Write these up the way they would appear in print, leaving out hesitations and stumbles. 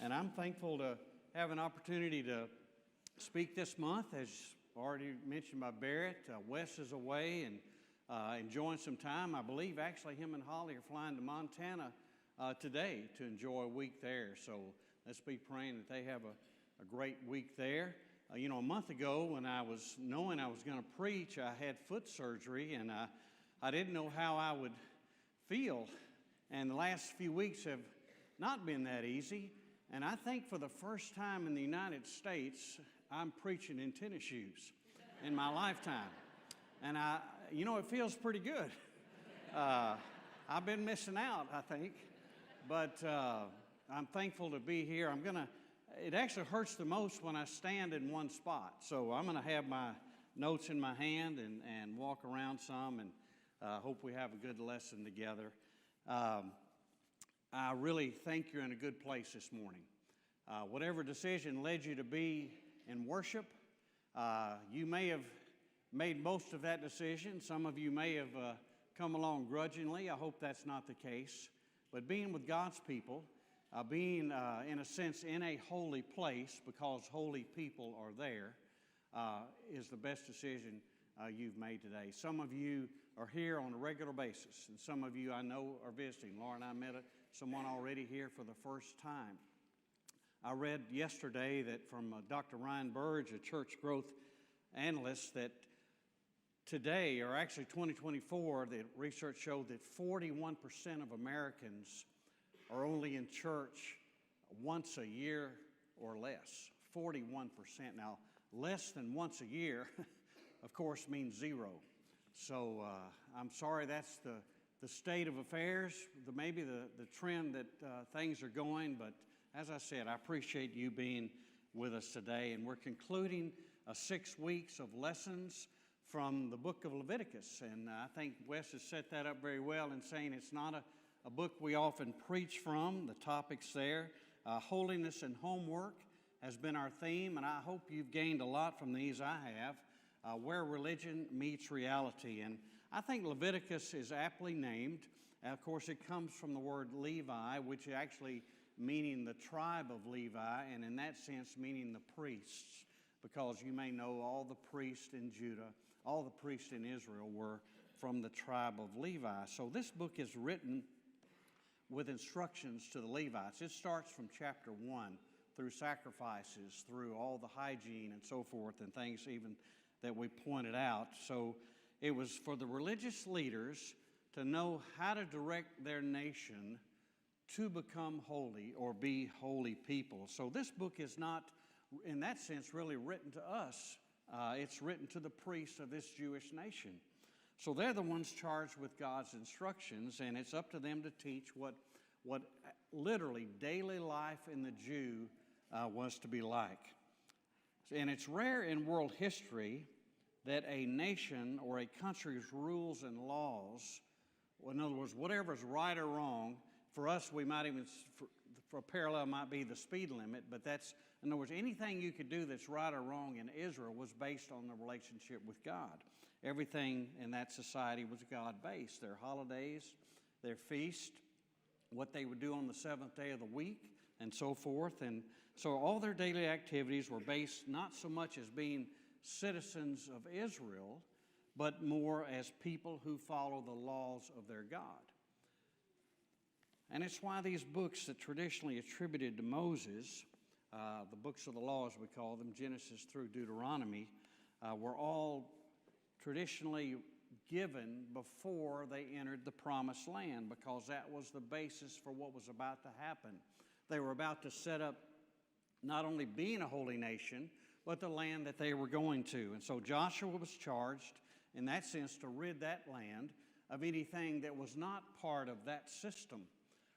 And I'm thankful to have an opportunity to speak this month. As already mentioned by Barrett, Wes is away and enjoying some time. I believe actually him and Holly are flying to Montana today to enjoy a week there. So let's be praying that they have a great week there. A month ago when I was knowing I was going to preach, I had foot surgery, and I didn't know how I would feel. And the last few weeks have not been that easy. And I think for the first time in the United States, I'm preaching in tennis shoes in my lifetime. And it feels pretty good. I've been missing out, I think. But I'm thankful to be here. It actually hurts the most when I stand in one spot. So I'm going to have my notes in my hand and walk around some, and hope we have a good lesson together. I really think you're in a good place this morning. Whatever decision led you to be in worship, you may have made most of that decision. Some of you may have come along grudgingly. I hope that's not the case. But being with God's people, being, in a sense, in a holy place because holy people are there, is the best decision you've made today. Some of you are here on a regular basis, and some of you I know are visiting. Laura and I met someone already here for the first time. I read yesterday that from Dr. Ryan Burge, a church growth analyst, that today, or actually 2024, the research showed that 41% of Americans are only in church once a year or less. 41%. Now, less than once a year, of course, means zero. So I'm sorry that's the state of affairs, maybe the trend that things are going. But as I said, I appreciate you being with us today. And we're concluding 6 weeks of lessons from the book of Leviticus. And I think Wes has set that up very well in saying it's not a book we often preach from. The topics there, holiness and homework has been our theme, and I hope you've gained a lot from these. I have. Where religion meets reality. And I think Leviticus is aptly named. Of course, it comes from the word Levi, which actually meaning the tribe of Levi, and in that sense meaning the priests, because you may know all the priests in Judah, all the priests in Israel were from the tribe of Levi. So this book is written with instructions to the Levites. It starts from chapter 1 through sacrifices, through all the hygiene and so forth, and things even that we pointed out. So it was for the religious leaders to know how to direct their nation to become holy or be holy people. So this book is not, in that sense, really written to us. It's written to the priests of this Jewish nation. So they're the ones charged with God's instructions, and it's up to them to teach what literally daily life in the Jew was to be like. And it's rare in world history that a nation or a country's rules and laws, in other words, whatever is right or wrong, for us, we might even, for a parallel might be the speed limit, but that's, in other words, anything you could do that's right or wrong in Israel was based on the relationship with God. Everything in that society was God-based. Their holidays, their feast, what they would do on the seventh day of the week, and so forth. And so all their daily activities were based not so much as being citizens of Israel, but more as people who follow the laws of their God. And it's why these books that traditionally attributed to Moses, the books of the law as we call them, Genesis through Deuteronomy, were all traditionally given before they entered the promised land, because that was the basis for what was about to happen. They were about to set up not only being a holy nation, but the land that they were going to. And so Joshua was charged, in that sense, to rid that land of anything that was not part of that system,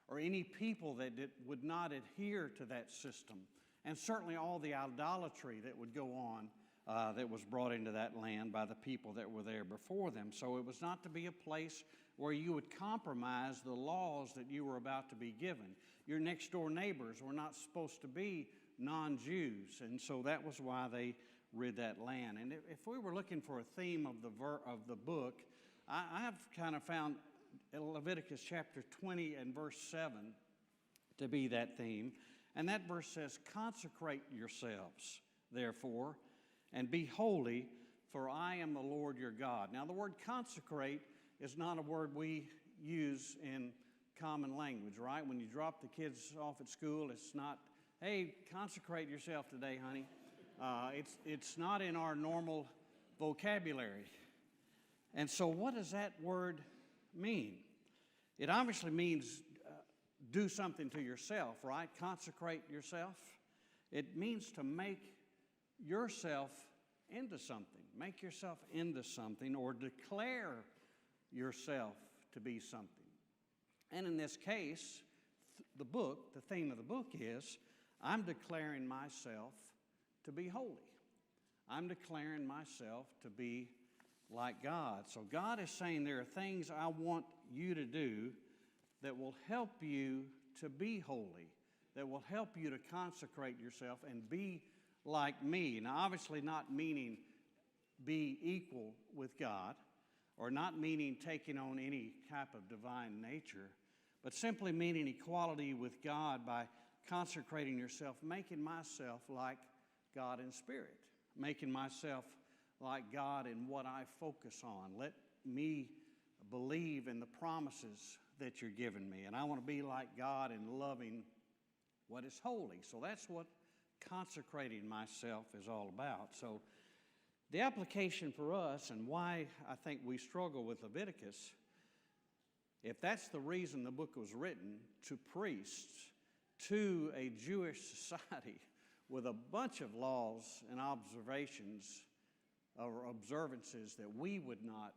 or any people that would not adhere to that system, and certainly all the idolatry that would go on that was brought into that land by the people that were there before them. So it was not to be a place where you would compromise the laws that you were about to be given. Your next door neighbors were not supposed to be non-Jews, and so that was why they rid that land. And if we were looking for a theme of the book, I have kind of found Leviticus chapter 20 and verse 7 to be that theme. And that verse says, consecrate yourselves, therefore, and be holy, for I am the Lord your God. Now, the word consecrate is not a word we use in common language, right? When you drop the kids off at school, it's not, hey, consecrate yourself today, honey. It's not in our normal vocabulary. And so what does that word mean? It obviously means do something to yourself, right? Consecrate yourself. It means to make yourself into something. Make yourself into something or declare yourself to be something. And in this case, the theme of the book is, I'm declaring myself to be holy. I'm declaring myself to be like God. So God is saying there are things I want you to do that will help you to be holy, that will help you to consecrate yourself and be like me. Now, obviously not meaning be equal with God, or not meaning taking on any type of divine nature, but simply meaning equality with God by consecrating yourself, making myself like God in spirit, making myself like God in what I focus on. Let me believe in the promises that you're giving me, and I want to be like God in loving what is holy. So that's what consecrating myself is all about. So the application for us and why I think we struggle with Leviticus, if that's the reason the book was written, to priests, to a Jewish society with a bunch of laws and observations or observances that we would not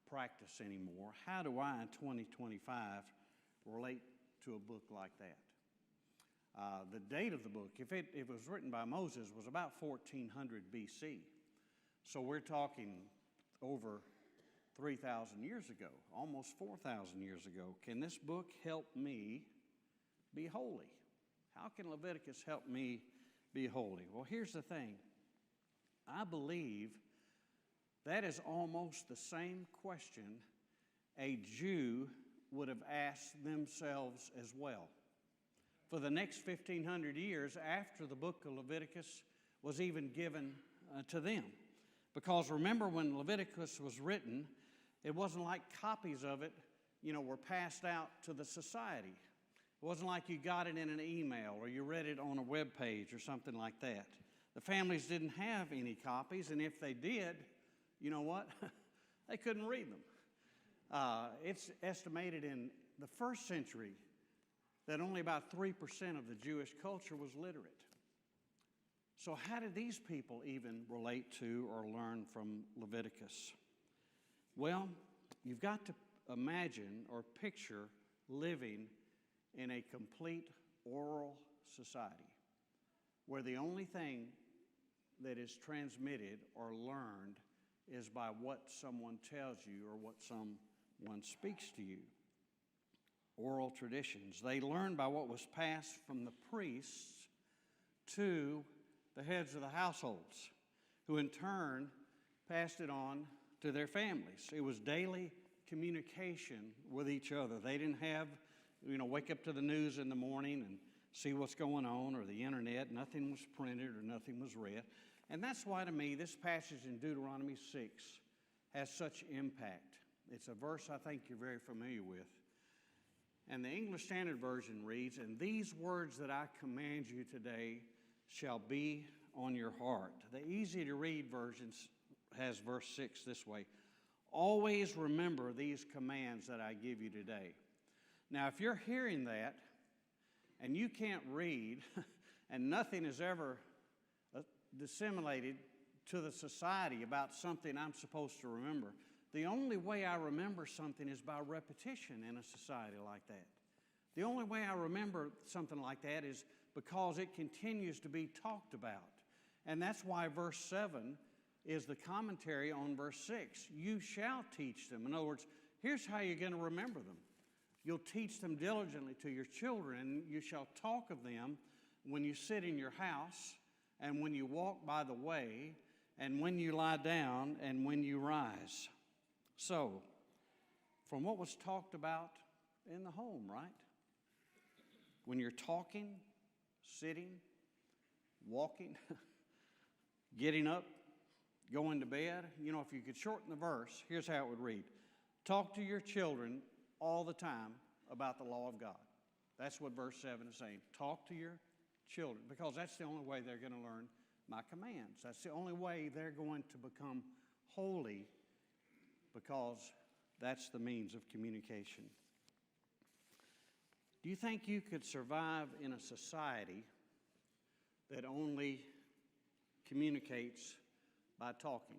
practice anymore, how do I in 2025 relate to a book like that? The date of the book, if it was written by Moses, was about 1400 BC. So we're talking over 3,000 years ago, almost 4,000 years ago. Can this book help me be holy? How can Leviticus help me be holy? Well, here's the thing. I believe that is almost the same question a Jew would have asked themselves as well. For the next 1,500 years after the book of Leviticus was even given to them. Because remember, when Leviticus was written, it wasn't like copies of it, were passed out to the society. It wasn't like you got it in an email or you read it on a web page or something like that. The families didn't have any copies, and if they did, you know what? They couldn't read them. It's estimated in the first century that only about 3% of the Jewish culture was literate. So how did these people even relate to or learn from Leviticus? Well, you've got to imagine or picture living in a complete oral society where the only thing that is transmitted or learned is by what someone tells you or what someone speaks to you. Oral traditions. They learned by what was passed from the priests to the heads of the households, who in turn passed it on to their families. It was daily communication with each other. They didn't have, wake up to the news in the morning and see what's going on, or the internet. Nothing was printed or nothing was read. And that's why, to me, this passage in Deuteronomy 6 has such impact. It's a verse I think you're very familiar with. And the English Standard Version reads, "And these words that I command you today shall be on your heart." The easy-to-read version has verse 6 this way: "Always remember these commands that I give you today." Now, if you're hearing that and you can't read and nothing is ever disseminated to the society about something I'm supposed to remember, the only way I remember something is by repetition in a society like that. The only way I remember something like that is because it continues to be talked about. And that's why verse 7 is the commentary on verse 6. You shall teach them. In other words, here's how you're going to remember them. You'll teach them diligently to your children, and you shall talk of them when you sit in your house, and when you walk by the way, and when you lie down, and when you rise. So, from what was talked about in the home, right? When you're talking, sitting, walking, getting up, going to bed. You know, if you could shorten the verse, here's how it would read. Talk to your children all the time about the law of God. That's what verse 7 is saying. Talk to your children, because that's the only way they're going to learn my commands. That's the only way they're going to become holy, because that's the means of communication. Do you think you could survive in a society that only communicates by talking?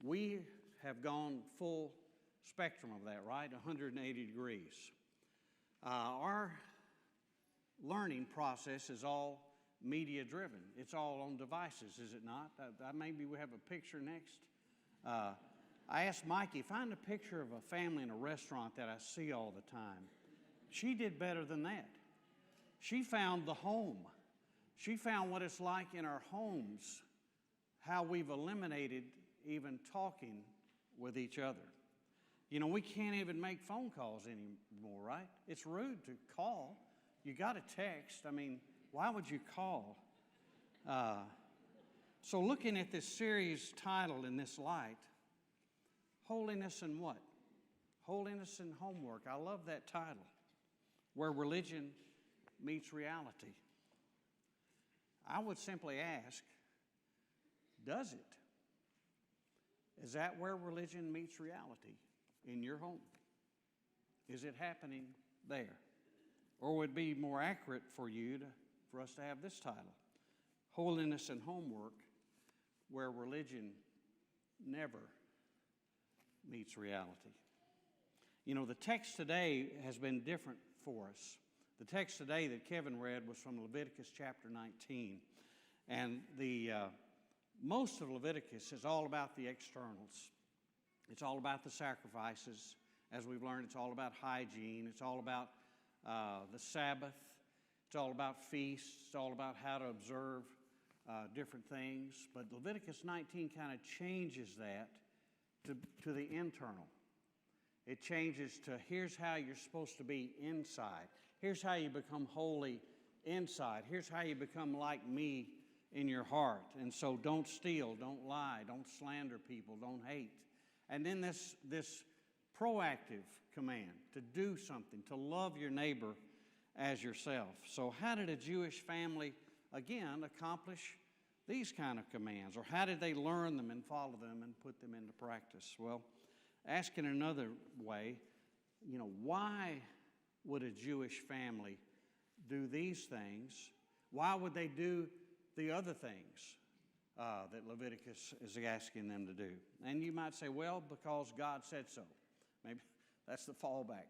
We have gone full spectrum of that, right? 180 degrees. Our learning process is all media driven. It's all on devices, is it not? Maybe we have a picture next. I asked Mikey, find a picture of a family in a restaurant that I see all the time. She did better than that. She found the home. She found what it's like in our homes, how we've eliminated even talking with each other. You know, we can't even make phone calls anymore, right? It's rude to call. You got to text. I mean, why would you call? So looking at this series title in this light, Holiness and what? Holiness and Homework. I love that title, where religion meets reality. I would simply ask, does it? Is that where religion meets reality? In your home? Is it happening there? Or would it be more accurate for us to have this title, Holiness and Homework, where religion never meets reality? You know, the text today has been different for us. The text today that Kevin read was from Leviticus chapter 19. And most of Leviticus is all about the externals. It's all about the sacrifices. As we've learned, it's all about hygiene. It's all about the Sabbath. It's all about feasts. It's all about how to observe different things. But Leviticus 19 kind of changes that to the internal. It changes to here's how you're supposed to be inside. Here's how you become holy inside. Here's how you become like me in your heart. And so don't steal, don't lie, don't slander people, don't hate. And then this proactive command to do something, to love your neighbor as yourself. So how did a Jewish family, again, accomplish these kind of commands? Or how did they learn them and follow them and put them into practice? Well, asking another way, you know, why would a Jewish family do these things? Why would they do the other things that Leviticus is asking them to do? And you might say, well, because God said so. Maybe that's the fallback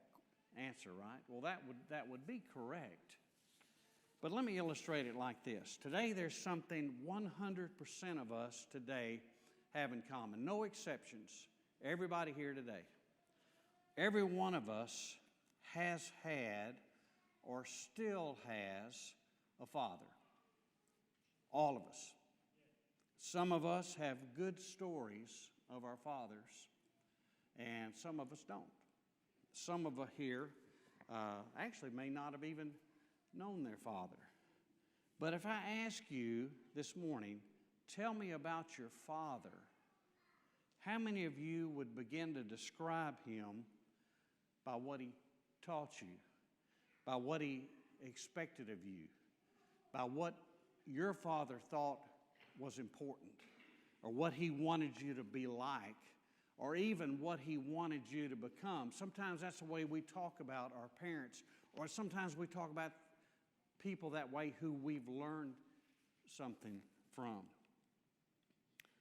answer, right? Well, that would be correct. But let me illustrate it like this. Today there's something 100% of us today have in common. No exceptions. Everybody here today. Every one of us has had or still has a father. All of us. Some of us have good stories of our fathers, and some of us don't. Some of us here actually may not have even known their father. But if I ask you this morning, tell me about your father, how many of you would begin to describe him by what he taught you, by what he expected of you, by what your father thought was important, or what he wanted you to be like, or even what he wanted you to become? Sometimes that's the way we talk about our parents, or sometimes we talk about people that way who we've learned something from.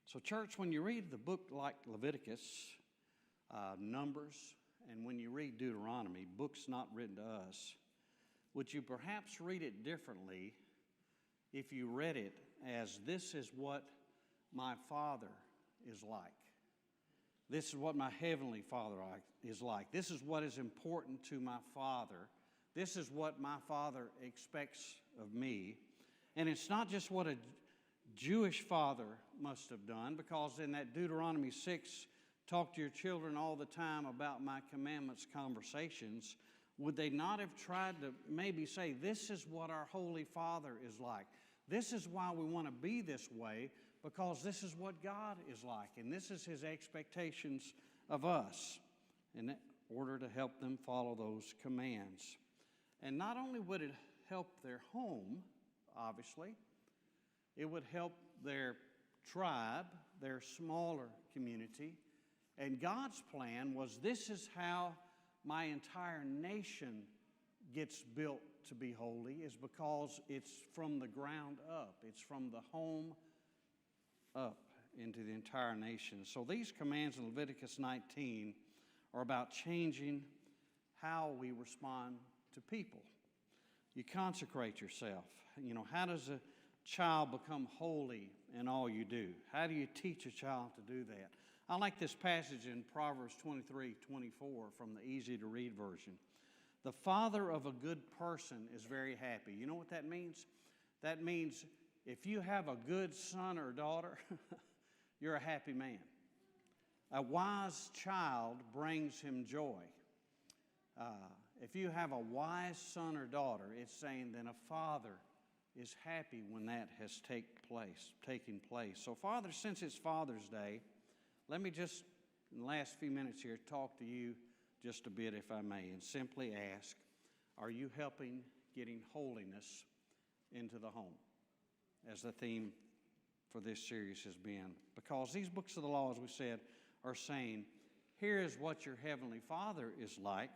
So church, when you read the book like Leviticus, Numbers, and when you read Deuteronomy, books not written to us, would you perhaps read it differently if you read it as, this is what my Father is like. This is what my Heavenly Father is like. This is what is important to my Father. This is what my Father expects of me. And it's not just what a Jewish father must have done, because in that Deuteronomy 6, talk to your children all the time about my commandments conversations, would they not have tried to maybe say, this is what our Holy Father is like? This is why we want to be this way, because this is what God is like, and this is His expectations of us, in order to help them follow those commands. And not only would it help their home, obviously, it would help their tribe, their smaller community. And God's plan was, this is how my entire nation gets built to be holy, is because it's from the ground up. It's from the home up into the entire nation. So these commands in Leviticus 19 are about changing how we respond to people. You consecrate yourself. You know, how does a child become holy in all you do? How do you teach a child to do that? I like this passage in Proverbs 23:24 from the easy-to-read version. The father of a good person is very happy. You know what that means? That means if you have a good son or daughter, you're a happy man. A wise child brings him joy. If you have a wise son or daughter, it's saying then a father is happy when that has taken place. So, Father, since it's Father's Day, let me just, in the last few minutes here, talk to you just a bit, if I may, and simply ask, are you helping getting holiness into the home, as the theme for this series has been? Because these books of the law, as we said, are saying, here is what your Heavenly Father is like,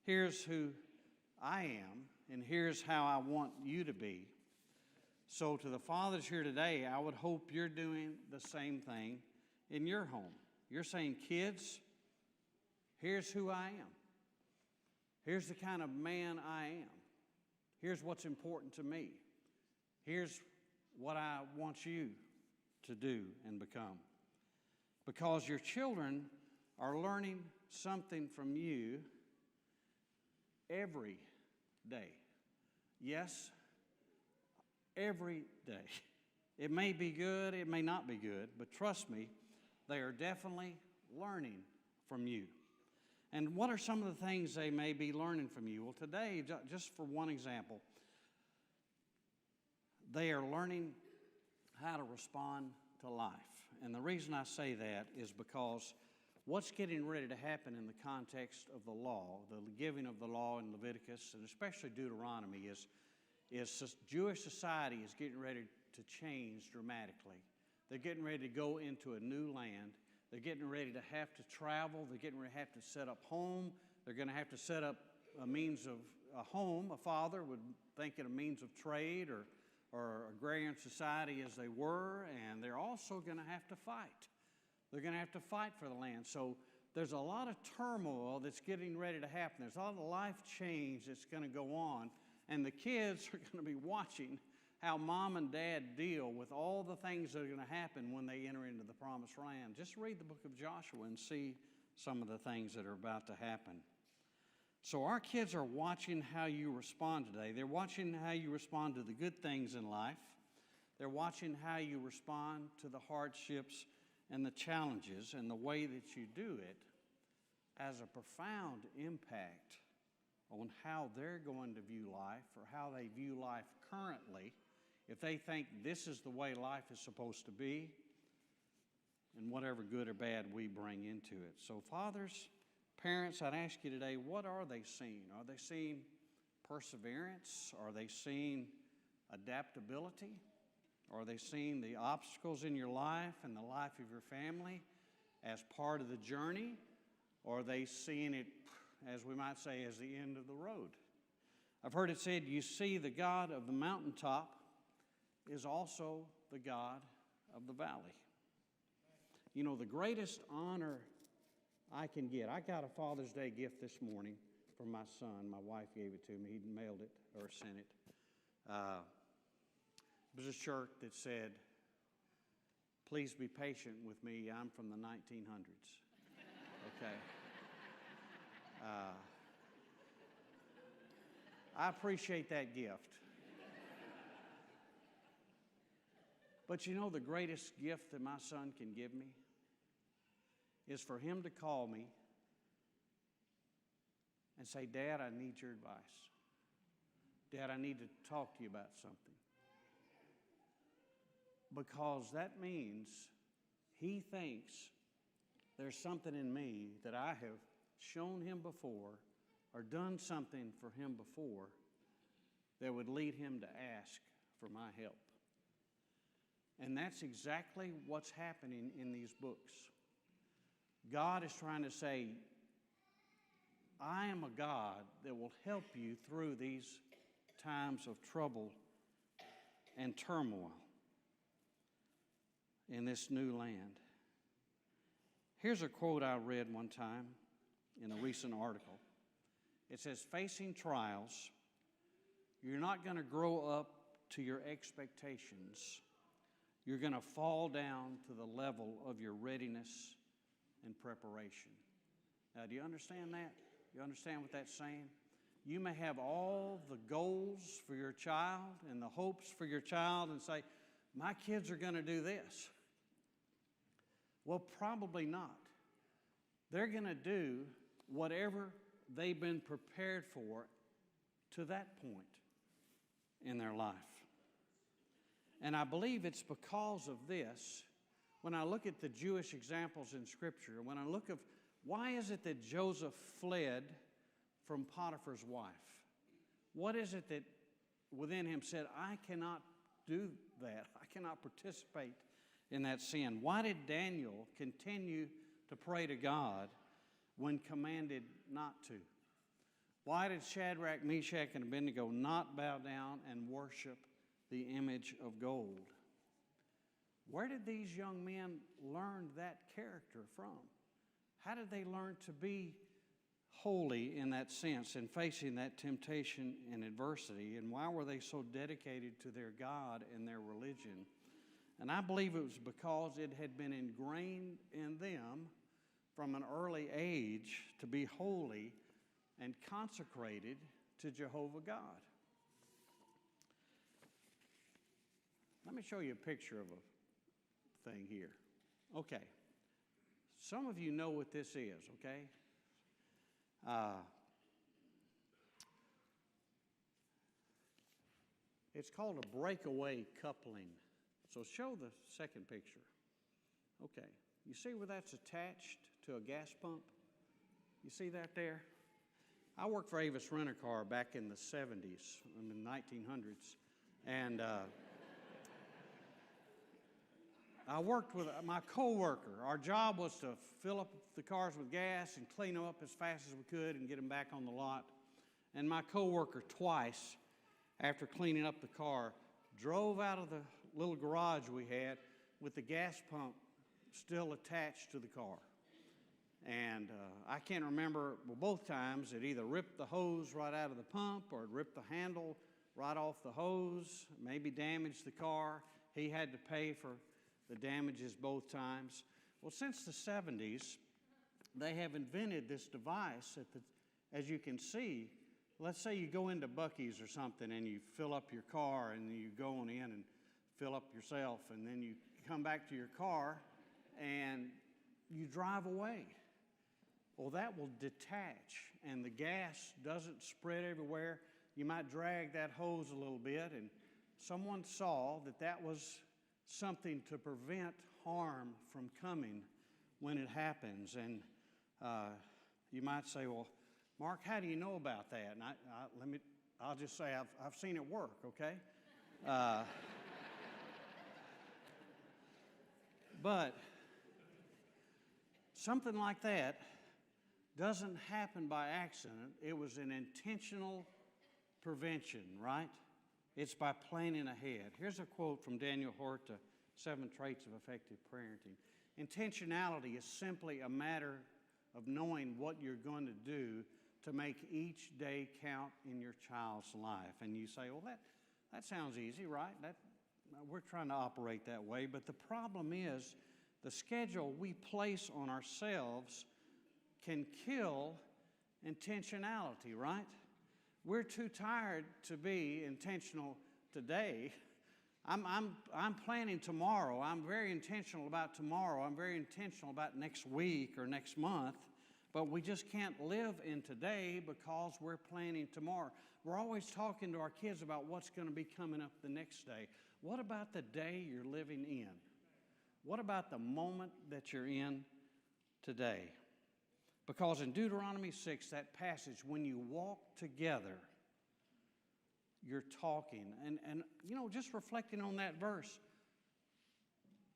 here's who I am, and here's how I want you to be. So to the fathers here today, I would hope you're doing the same thing in your home. You're saying, kids, here's who I am. Here's the kind of man I am. Here's what's important to me. Here's what I want you to do and become. Because your children are learning something from you every day. Yes, every day. It may be good, it may not be good, but trust me, they are definitely learning from you. And what are some of the things they may be learning from you? Well, today, just for one example, they are learning how to respond to life. And the reason I say that is because what's getting ready to happen in the context of the law, the giving of the law in Leviticus, and especially Deuteronomy, is Jewish society is getting ready to change dramatically. They're getting ready to go into a new land. They're getting ready to have to travel. They're getting ready to have to set up home. They're going to have to set up a means of a home. A father would think it a means of trade or agrarian society as they were, and they're also going to have to fight. They're going to have to fight for the land. So there's a lot of turmoil that's getting ready to happen. There's a lot of life change that's going to go on, and the kids are going to be watching how mom and dad deal with all the things that are going to happen when they enter into the promised land. Just read the book of Joshua and see some of the things that are about to happen. So our kids are watching how you respond today. They're watching how you respond to the good things in life. They're watching how you respond to the hardships and the challenges, and the way that you do it has a profound impact on how they're going to view life, or how they view life currently, if they think this is the way life is supposed to be, and whatever good or bad we bring into it. So fathers, parents, I'd ask you today, what are they seeing? Are they seeing perseverance? Are they seeing adaptability? Are they seeing the obstacles in your life and the life of your family as part of the journey? Or are they seeing it, as we might say, as the end of the road? I've heard it said, you see, the God of the mountaintop is also the God of the valley. You know, the greatest honor I can get, I got a Father's Day gift this morning from my son. My wife gave it to me. He mailed it or sent it. It was a shirt that said, please be patient with me. I'm from the 1900s. Okay. I appreciate that gift. But you know, the greatest gift that my son can give me is for him to call me and say, Dad, I need your advice. Dad, I need to talk to you about something. Because that means he thinks there's something in me that I have shown him before or done something for him before that would lead him to ask for my help. And that's exactly what's happening in these books. God is trying to say, I am a God that will help you through these times of trouble and turmoil in this new land. Here's a quote I read one time in a recent article. It says, facing trials, you're not going to grow up to your expectations. You're going to fall down to the level of your readiness and preparation. Now, do you understand that? You understand what that's saying? You may have all the goals for your child and the hopes for your child and say, my kids are going to do this. Well, probably not. They're going to do whatever they've been prepared for to that point in their life. And I believe it's because of this, when I look at the Jewish examples in Scripture, when I look at why is it that Joseph fled from Potiphar's wife? What is it that within him said, I cannot do that. I cannot participate in that sin. Why did Daniel continue to pray to God when commanded not to? Why did Shadrach, Meshach, and Abednego not bow down and worship the image of gold? Where did these young men learn that character from? How did they learn to be holy in that sense and facing that temptation and adversity? And why were they so dedicated to their God and their religion? And I believe it was because it had been ingrained in them from an early age to be holy and consecrated to Jehovah God. Let me show you a picture of a thing here. Okay. Some of you know what this is, okay? It's called a breakaway coupling. So show the second picture. Okay. You see where that's attached to a gas pump? You see that there? I worked for Avis Rent-A-Car back in the 70s, in the 1900s, and I worked with my coworker. Our job was to fill up the cars with gas and clean them up as fast as we could and get them back on the lot. And my coworker twice, after cleaning up the car, drove out of the little garage we had with the gas pump still attached to the car. And I can't remember, well, both times it either ripped the hose right out of the pump or it ripped the handle right off the hose, maybe damaged the car. He had to pay for the damages both times. Well, since the 70s, they have invented this device that, as you can see, let's say you go into Buc-ee's or something and you fill up your car and you go on in and fill up yourself, and then you come back to your car and you drive away. Well, that will detach and the gas doesn't spread everywhere. You might drag that hose a little bit, and someone saw that that was something to prevent harm from coming when it happens. And you might say, well, Mark, how do you know about that? And I'll just say I've seen it work, okay? But something like that doesn't happen by accident. It was an intentional prevention, right? It's by planning ahead. Here's a quote from Daniel Hort, 7 Traits of Effective Parenting. Intentionality is simply a matter of knowing what you're going to do to make each day count in your child's life. And you say, well, that sounds easy, right? We're trying to operate that way. But the problem is the schedule we place on ourselves can kill intentionality, right? We're too tired to be intentional today. I'm planning tomorrow. I'm very intentional about tomorrow. I'm very intentional about next week or next month. But we just can't live in today because we're planning tomorrow. We're always talking to our kids about what's going to be coming up the next day. What about the day you're living in? What about the moment that you're in today? Because in Deuteronomy 6, that passage, when you walk together, you're talking. And you know, just reflecting on that verse,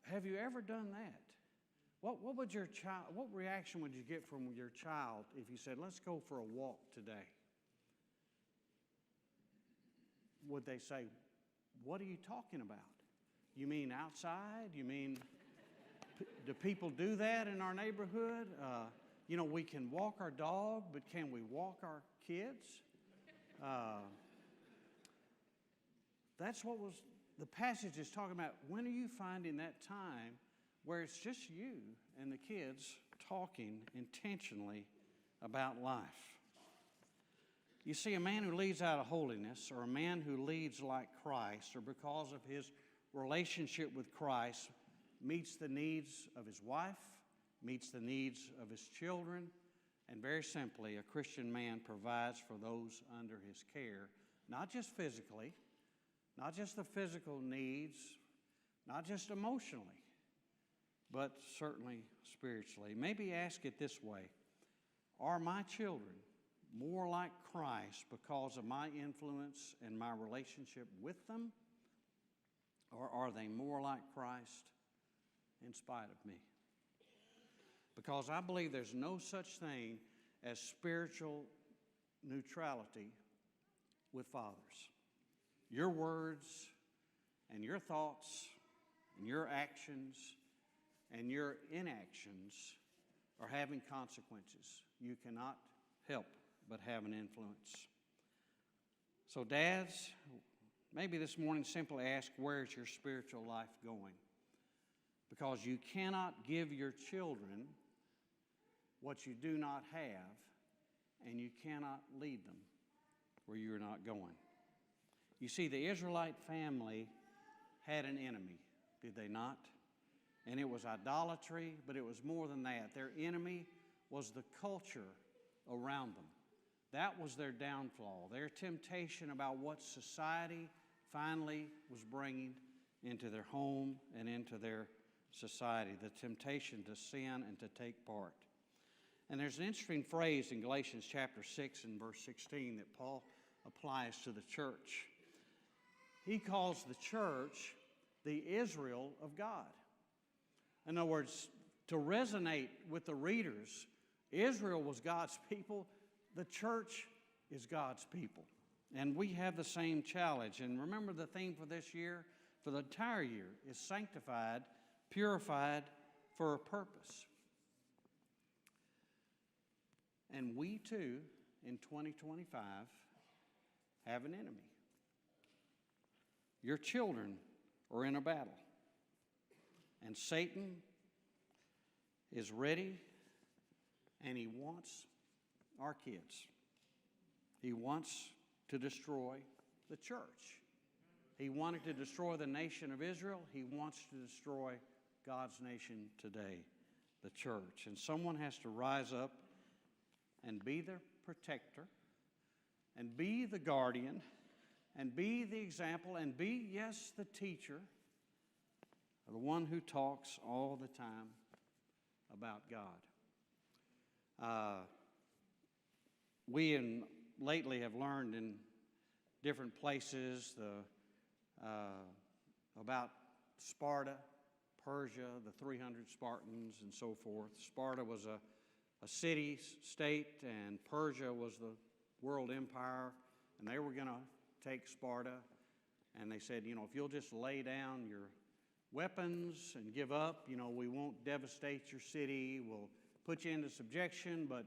have you ever done that? What reaction would you get from your child if you said, let's go for a walk today? Would they say, what are you talking about? You mean outside? You mean, do people do that in our neighborhood? You know, we can walk our dog, but can we walk our kids? That's what the passage is talking about. When are you finding that time where it's just you and the kids talking intentionally about life? You see, a man who leads out of holiness, or a man who leads like Christ, or because of his relationship with Christ, meets the needs of his wife, meets the needs of his children, and very simply, a Christian man provides for those under his care, not just physically, not just the physical needs, not just emotionally, but certainly spiritually. Maybe ask it this way: are my children more like Christ because of my influence and my relationship with them? Or are they more like Christ in spite of me? Because I believe there's no such thing as spiritual neutrality with fathers. Your words and your thoughts and your actions and your inactions are having consequences. You cannot help but have an influence. So dads, maybe this morning simply ask, where's your spiritual life going? Because you cannot give your children what you do not have, and you cannot lead them where you're not going. You see, the Israelite family had an enemy, did they not? And it was idolatry, but it was more than that. Their enemy was the culture around them. That was their downfall, their temptation about what society finally was bringing into their home and into their society, the temptation to sin and to take part. And there's an interesting phrase in Galatians chapter 6 and verse 16 that Paul applies to the church. He calls the church the Israel of God. In other words, to resonate with the readers, Israel was God's people. The church is God's people. And we have the same challenge. And remember, the theme for this year, for the entire year, is sanctified, purified for a purpose. And we too, in 2025, have an enemy. Your children are in a battle. And Satan is ready, and he wants our kids. He wants to destroy the church. He wanted to destroy the nation of Israel. He wants to destroy God's nation today, the church. And someone has to rise up and be the protector, and be the guardian, and be the example, and be, yes, the teacher, the one who talks all the time about God. We lately have learned in different places about Sparta, Persia, the 300 Spartans, and so forth. Sparta was a city-state, and Persia was the world empire, and they were going to take Sparta. And they said, if you'll just lay down your weapons and give up, we won't devastate your city. We'll put you into subjection, but,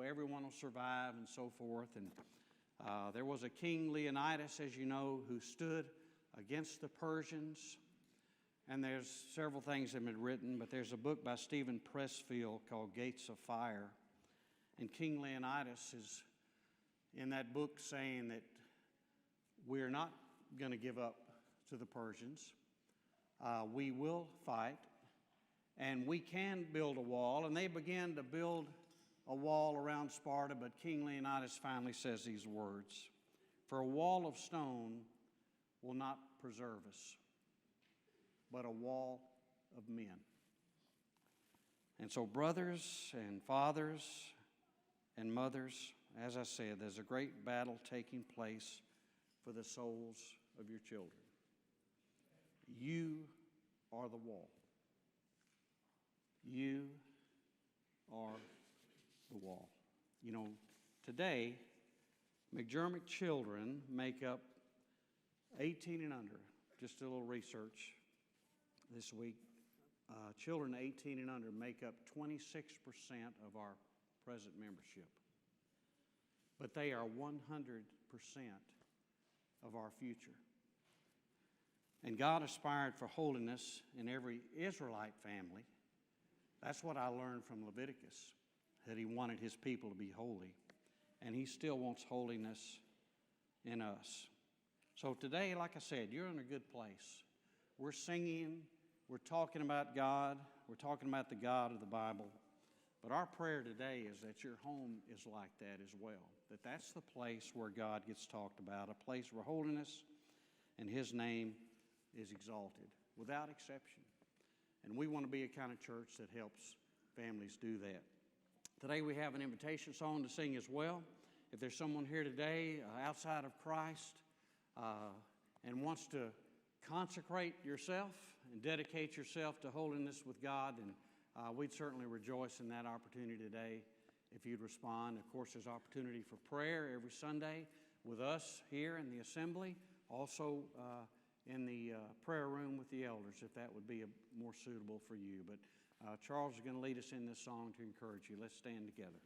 everyone will survive, and so forth. And there was a king, Leonidas, as you know, who stood against the Persians. And there's several things that have been written, but there's a book by Stephen Pressfield called Gates of Fire. And King Leonidas is in that book saying that we're not going to give up to the Persians. We will fight, and we can build a wall. And they began to build a wall around Sparta, but King Leonidas finally says these words, "For a wall of stone will not preserve us, but a wall of men." And so, brothers and fathers and mothers, as I said, there's a great battle taking place for the souls of your children. You are the wall. You are the wall. You know, today, McDermott children make up 18 and under. Just a little research this week. Children 18 and under make up 26% of our present membership. But they are 100% of our future. And God aspired for holiness in every Israelite family. That's what I learned from Leviticus, that He wanted His people to be holy. And He still wants holiness in us. So today, like I said, you're in a good place. We're singing, we're talking about God, we're talking about the God of the Bible. But our prayer today is that your home is like that as well. That that's the place where God gets talked about, a place where holiness and His name is exalted, without exception. And we want to be a kind of church that helps families do that. Today we have an invitation song to sing as well. If there's someone here today outside of Christ and wants to consecrate yourself and dedicate yourself to holiness with God, then we'd certainly rejoice in that opportunity today if you'd respond. Of course, there's opportunity for prayer every Sunday with us here in the assembly, also in the prayer room with the elders, if that would be more suitable for you. But Charles is going to lead us in this song to encourage you. Let's stand together.